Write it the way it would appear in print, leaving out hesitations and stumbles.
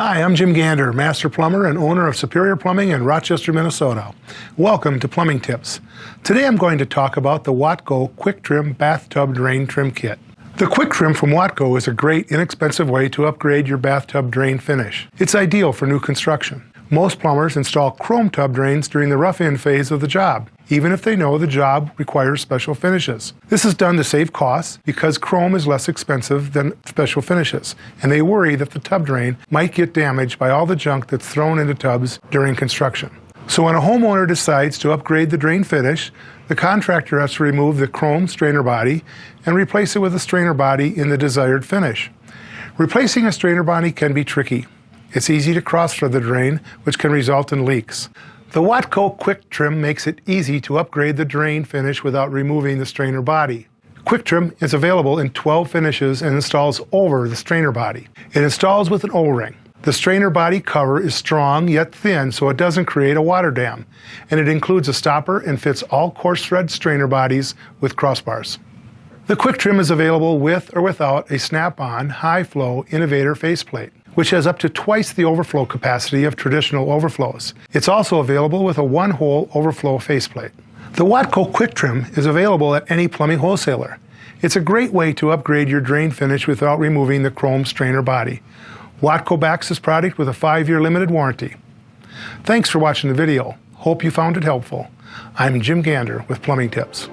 Hi, I'm Jim Gander, Master Plumber and owner of Superior Plumbing in Rochester, Minnesota. Welcome to Plumbing Tips. Today I'm going to talk about the Watco QuickTrim Bathtub Drain Trim Kit. The QuickTrim from Watco is a great, inexpensive way to upgrade your bathtub drain finish. It's ideal for new construction. Most plumbers install chrome tub drains during the rough-in phase of the job, even if they know the job requires special finishes. This is done to save costs because chrome is less expensive than special finishes, and they worry that the tub drain might get damaged by all the junk that's thrown into tubs during construction. So when a homeowner decides to upgrade the drain finish, the contractor has to remove the chrome strainer body and replace it with a strainer body in the desired finish. Replacing a strainer body can be tricky. It's easy to cross-thread the drain, which can result in leaks. The Watco QuickTrim makes it easy to upgrade the drain finish without removing the strainer body. QuickTrim is available in 12 finishes and installs over the strainer body. It installs with an O-ring. The strainer body cover is strong yet thin so it doesn't create a water dam, and it includes a stopper and fits all coarse thread strainer bodies with crossbars. The QuickTrim is available with or without a snap-on high-flow Innovator faceplate, which has up to twice the overflow capacity of traditional overflows. It's also available with a one-hole overflow faceplate. The Watco QuickTrim is available at any plumbing wholesaler. It's a great way to upgrade your drain finish without removing the chrome strainer body. Watco backs this product with a 5-year limited warranty. Thanks for watching the video. Hope you found it helpful. I'm Jim Gander with Plumbing Tips.